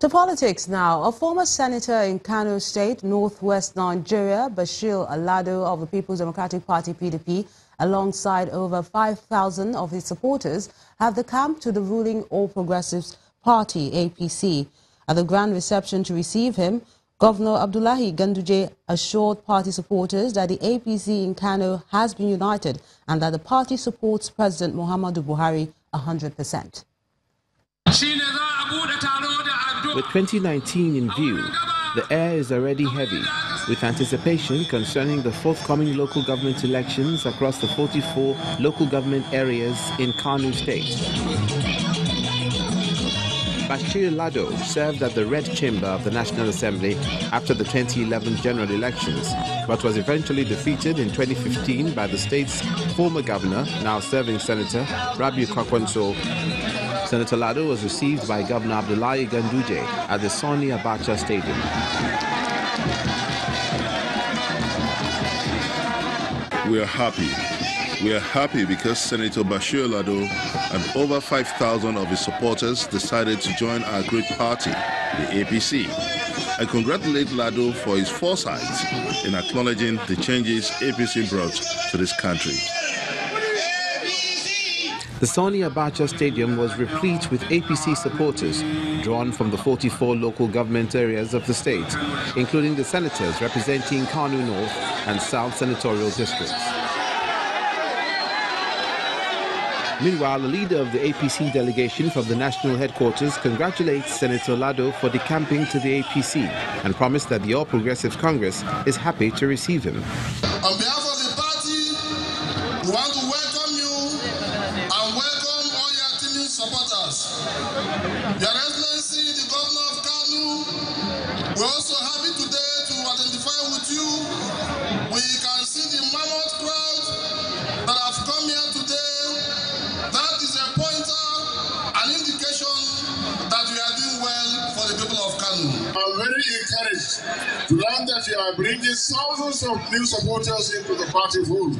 To politics now. A former senator in Kano State, northwest Nigeria, Bashir Alado of the People's Democratic Party (PDP), alongside over 5,000 of his supporters, have decamped to the ruling All Progressives Party (APC). At the grand reception to receive him, Governor Abdullahi Ganduje assured party supporters that the APC in Kano has been united and that the party supports President Muhammadu Buhari 100%. With 2019 in view, the air is already heavy, with anticipation concerning the forthcoming local government elections across the 44 local government areas in Kano State. Bashir Lado served at the Red Chamber of the National Assembly after the 2011 general elections, but was eventually defeated in 2015 by the state's former governor, now serving Senator Rabiu Kwankwaso. Senator Lado was received by Governor Abdullahi Ganduje at the Sani Abacha Stadium. We are happy. We are happy because Senator Bashir Lado and over 5,000 of his supporters decided to join our great party, the APC. I congratulate Lado for his foresight in acknowledging the changes APC brought to this country. The Sani Abacha Stadium was replete with APC supporters drawn from the 44 local government areas of the state, including the senators representing Kano North and South senatorial districts. Meanwhile, the leader of the APC delegation from the national headquarters congratulates Senator Lado for decamping to the APC and promised that the All Progressives Congress is happy to receive him. On behalf of the party, we want to welcome you and welcome all your team supporters. Your Excellency, the Governor of Kano, we're also happy today to identify with you. We can see the mammoth crowd that have come here today. That is a pointer, an indication that we are doing well for the people of Kano. I'm very encouraged to learn that you are bringing thousands of new supporters into the party fold.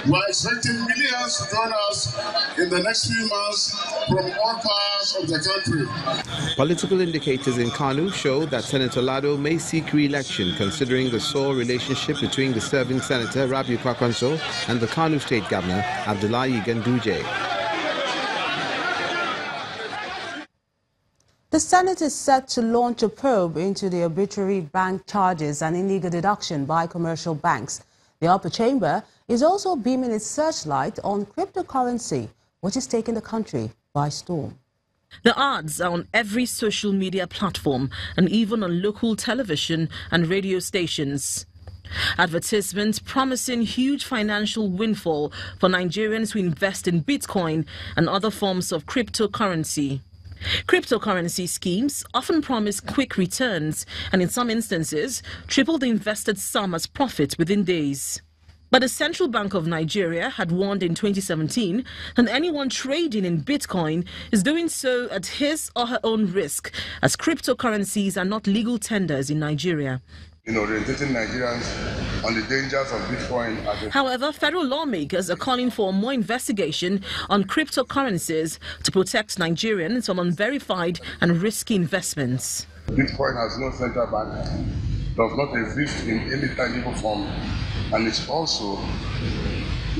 We are expecting millions to join us in the next few months from all parts of the country. Political indicators in Kano show that Senator Lado may seek re-election, considering the sore relationship between the serving Senator Rabiu Kwankwaso and the Kano State Governor Abdullahi Ganduje. The Senate is set to launch a probe into the arbitrary bank charges and illegal deduction by commercial banks. The upper chamber is also beaming its searchlight on cryptocurrency, which is taking the country by storm. The ads are on every social media platform and even on local television and radio stations. Advertisements promising huge financial windfall for Nigerians who invest in Bitcoin and other forms of cryptocurrency. Cryptocurrency schemes often promise quick returns and in some instances triple the invested sum as profit within days. But the Central Bank of Nigeria had warned in 2017 that anyone trading in Bitcoin is doing so at his or her own risk, as cryptocurrencies are not legal tenders in Nigeria. Orientating Nigerians on the dangers of Bitcoin. However, federal lawmakers are calling for more investigation on cryptocurrencies to protect Nigerians from unverified and risky investments. Bitcoin has no central bank, does not exist in any tangible form, and is also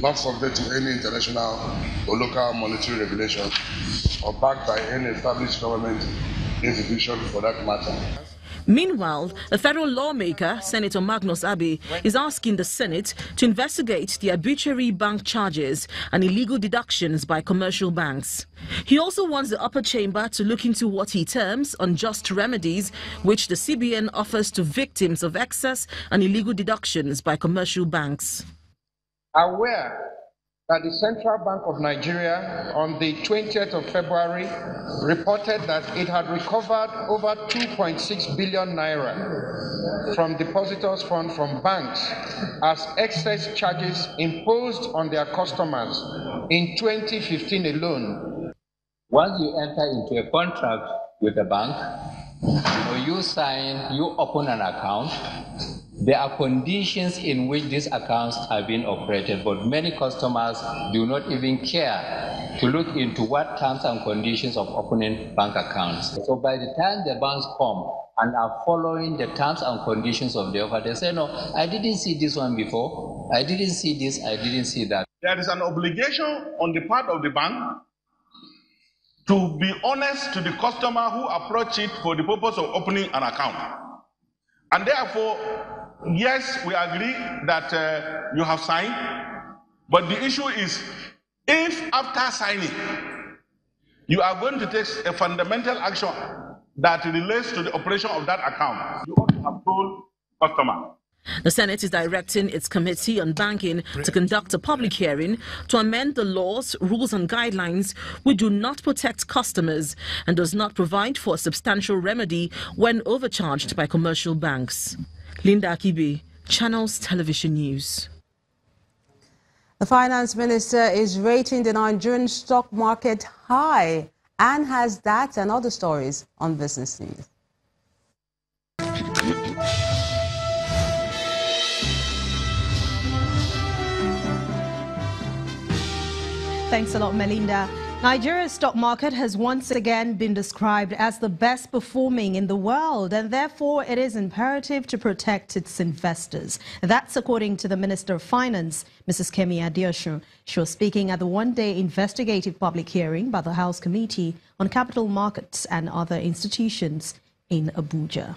not subject to any international or local monetary regulation or backed by any established government institution for that matter. Meanwhile, a federal lawmaker, Senator Magnus Abbey, is asking the Senate to investigate the arbitrary bank charges and illegal deductions by commercial banks. He also wants the upper chamber to look into what he terms unjust remedies which the CBN offers to victims of excess and illegal deductions by commercial banks. Aware that the Central Bank of Nigeria on the 20th of February reported that it had recovered over 2.6 billion naira from depositors' funds from banks as excess charges imposed on their customers in 2015 alone. Once you enter into a contract with the bank, you sign, you open an account. There are conditions in which these accounts are being operated, but many customers do not even care to look into what terms and conditions of opening bank accounts. So by the time the banks come and are following the terms and conditions of the offer, they say, no, I didn't see this one before, I didn't see this, I didn't see that. There is an obligation on the part of the bank to be honest to the customer who approach it for the purpose of opening an account. And therefore, yes, we agree that you have signed, but the issue is, if after signing, you are going to take a fundamental action that relates to the operation of that account, you ought to have told the customer. The Senate is directing its Committee on Banking to conduct a public hearing to amend the laws, rules and guidelines which do not protect customers and does not provide for a substantial remedy when overcharged by commercial banks. Linda Akibe, Channels Television News. The finance minister is rating the Nigerian stock market high and has that and other stories on Business News. Thanks a lot, Melinda. Nigeria's stock market has once again been described as the best performing in the world, and therefore it is imperative to protect its investors. That's according to the Minister of Finance, Mrs. Kemi Adeosun. She was speaking at the one-day investigative public hearing by the House Committee on Capital Markets and Other Institutions in Abuja.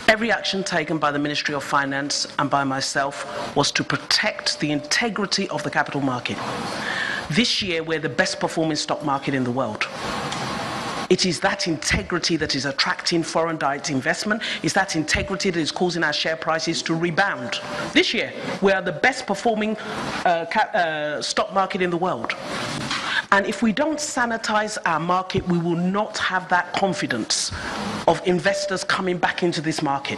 Every action taken by the Ministry of Finance and by myself was to protect the integrity of the capital market. This year, we're the best performing stock market in the world. It is that integrity that is attracting foreign direct investment. It's that integrity that is causing our share prices to rebound. This year, we are the best performing stock market in the world. And if we don't sanitize our market, we will not have that confidence of investors coming back into this market.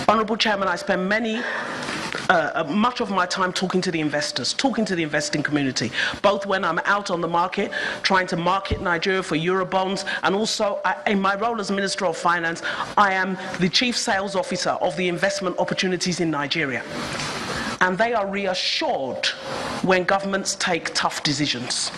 Honourable Chairman, I spend much of my time talking to the investors, talking to the investing community, both when I'm out on the market, trying to market Nigeria for Eurobonds, and also in my role as Minister of Finance, I am the Chief Sales Officer of the investment opportunities in Nigeria. And they are reassured when governments take tough decisions.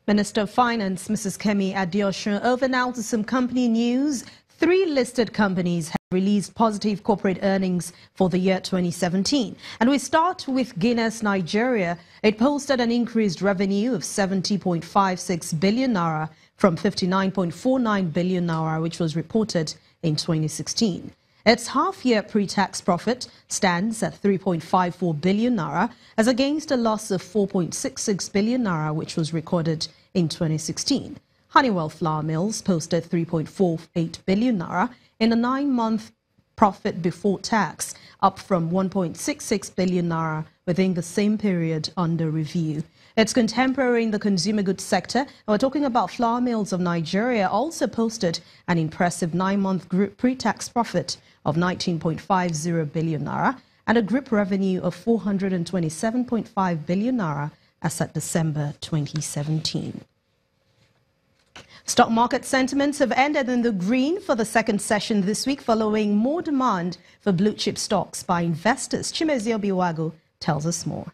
Minister of Finance, Mrs. Kemi Adeosun. Over now to some company news. 3 listed companies have released positive corporate earnings for the year 2017. And we start with Guinness Nigeria. It posted an increased revenue of 70.56 billion naira from 59.49 billion naira, which was reported in 2016. Its half-year pre-tax profit stands at 3.54 billion naira, as against a loss of 4.66 billion naira, which was recorded in 2016. Honeywell Flour Mills posted 3.48 billion naira in a 9-month profit before tax, up from 1.66 billion naira within the same period under review. Its contemporary in the consumer goods sector, and we're talking about Flour Mills of Nigeria, also posted an impressive 9-month group pre-tax profit of 19.50 billion naira and a group revenue of 427.5 billion naira as at December 2017. Stock market sentiments have ended in the green for the second session this week, following more demand for blue chip stocks by investors. Chimezi Obiwago tells us more.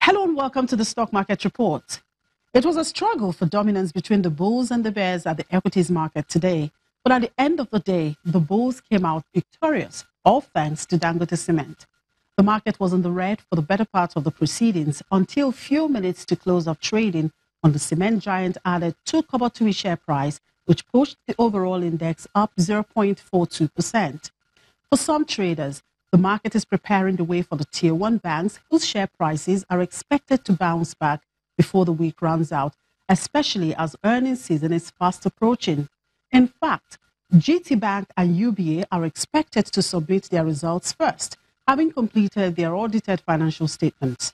Hello and welcome to the Stock Market Report. It was a struggle for dominance between the bulls and the bears at the equities market today. But at the end of the day, the bulls came out victorious, all thanks to Dangote Cement. The market was in the red for the better part of the proceedings until few minutes to close of trading when the cement giant added 2 kobo to his share price, which pushed the overall index up 0.42%. For some traders, the market is preparing the way for the Tier 1 banks, whose share prices are expected to bounce back before the week runs out, especially as earnings season is fast approaching. In fact, GT Bank and UBA are expected to submit their results first, having completed their audited financial statements.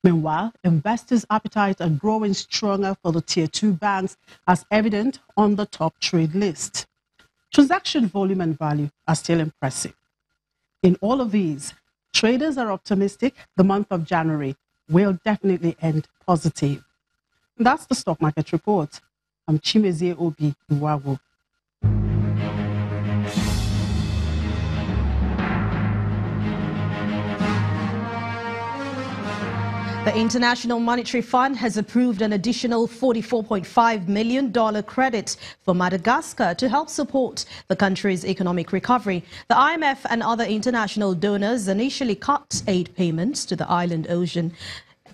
Meanwhile, investors' appetite are growing stronger for the Tier 2 banks, as evident on the top trade list. Transaction volume and value are still impressive. In all of these, traders are optimistic the month of January will definitely end positive. That's the Stock Market Report. I'm Chimezie Obi Iwawo. The International Monetary Fund has approved an additional $44.5 million credit for Madagascar to help support the country's economic recovery. The IMF and other international donors initially cut aid payments to the island ocean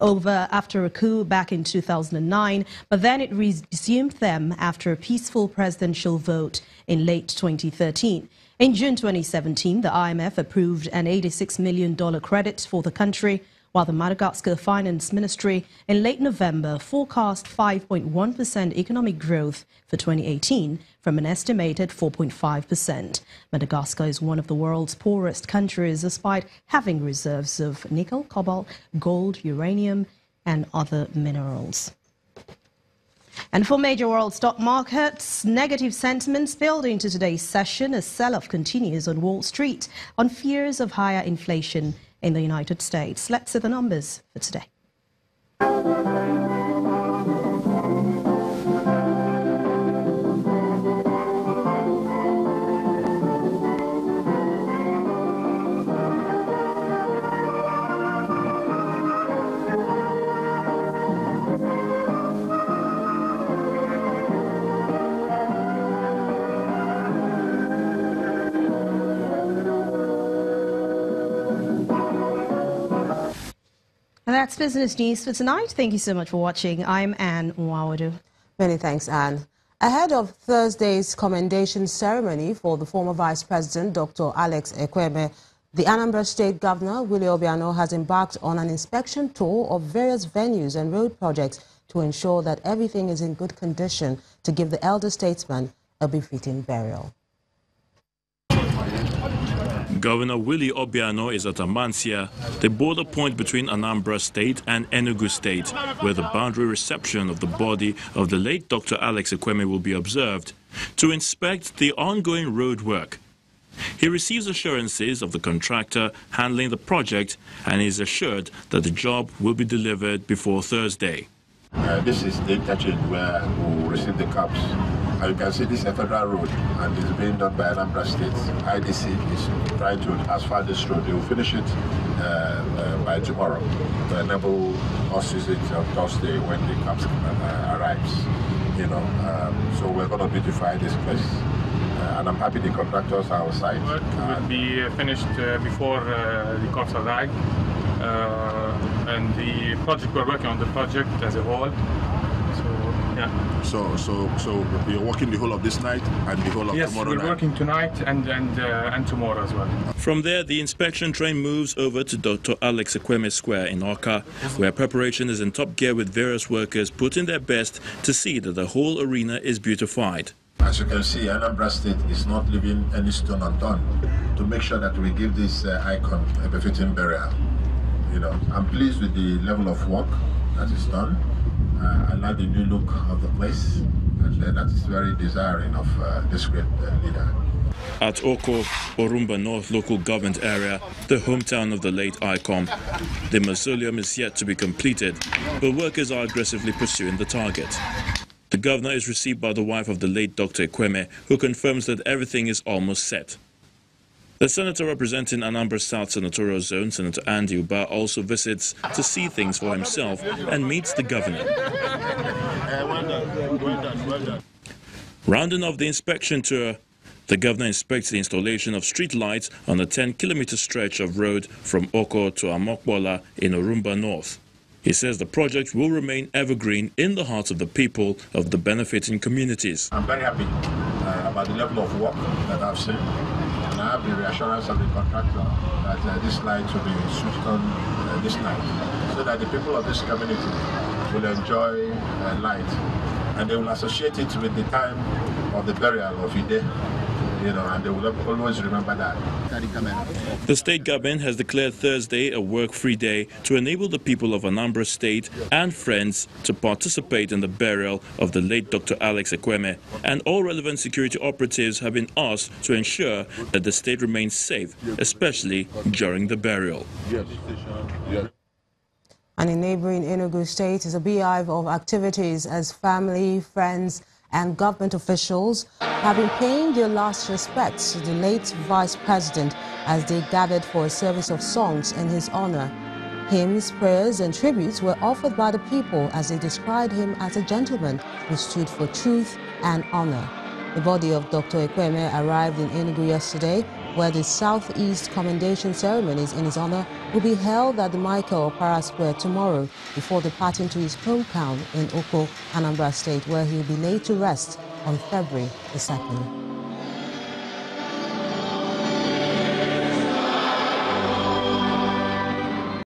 after a coup back in 2009, but then it resumed them after a peaceful presidential vote in late 2013. In June 2017, the IMF approved an $86 million credit for the country, while the Madagascar Finance Ministry in late November forecast 5.1% economic growth for 2018 from an estimated 4.5%. Madagascar is one of the world's poorest countries despite having reserves of nickel, cobalt, gold, uranium and other minerals. And for major world stock markets, negative sentiment spilled into today's session as sell-off continues on Wall Street on fears of higher inflation in the United States. Let's see the numbers for today. And that's business news for tonight. Thank you so much for watching. I'm Anne Nwawadu. Many thanks, Anne. Ahead of Thursday's commendation ceremony for the former Vice President, Dr. Alex Ekwueme, the Anambra State Governor, Willie Obiano, has embarked on an inspection tour of various venues and road projects to ensure that everything is in good condition to give the elder statesman a befitting burial. Governor Willie Obiano is at Amansia, the border point between Anambra State and Enugu State, where the boundary reception of the body of the late Dr. Alex Ekwueme will be observed, to inspect the ongoing road work. He receives assurances of the contractor handling the project and is assured that the job will be delivered before Thursday. This is the interchange where we will receive the cabs. And you can see this is a federal road and it's being done by Anambra State. IDC is trying to asphalt this road. They will finish it by tomorrow to enable us to use it on Thursday when the cabs arrives. You know, so we're going to beautify this place. And I'm happy the contractors are on site. It will be finished before the cops arrive. And the project, we're working on the project as a whole. So you're working the whole of this night and the whole of tomorrow night? Yes, we're working tonight and tomorrow as well. From there, the inspection train moves over to Dr. Alex Ekwueme Square in Awka, where preparation is in top gear with various workers putting their best to see that the whole arena is beautified. As you can see, Anambra State is not leaving any stone unturned to make sure that we give this icon a befitting burial. You know, I'm pleased with the level of work that is done. I like the new look of the place, and that is very desiring of this great leader. At Oko, Orumba North local government area, the hometown of the late icon, the mausoleum is yet to be completed, but workers are aggressively pursuing the target. The governor is received by the wife of the late Dr. Ekwueme, who confirms that everything is almost set. The senator representing Anambra South Senatorial Zone, Senator Andy Uba, also visits to see things for himself and meets the governor. Well done. Rounding off the inspection tour, the governor inspects the installation of street lights on a 10-kilometer stretch of road from Oko to Amokbola in Orumba North. He says the project will remain evergreen in the hearts of the people of the benefiting communities. I'm very happy about the level of work that I've seen. And I have the reassurance of the contractor that this light will be switched on this night, so that the people of this community will enjoy light, and they will associate it with the time of the burial of Ide, you know, and they will always remember that. The state government has declared Thursday a work-free day to enable the people of Anambra State and friends to participate in the burial of the late Dr. Alex Ekwueme, and all relevant security operatives have been asked to ensure that the state remains safe, especially during the burial. Yes. And in neighboring Enugu State is a beehive of activities as family, friends and government officials have been paying their last respects to the late Vice President as they gathered for a service of songs in his honor. Hymns, prayers and tributes were offered by the people as they described him as a gentleman who stood for truth and honor. The body of Dr. Ekwueme arrived in Enugu yesterday, where the Southeast commendation ceremonies in his honor will be held at the Michael Opara Square tomorrow before departing to his hometown in Oko, Anambra State, where he will be laid to rest on February the 2nd.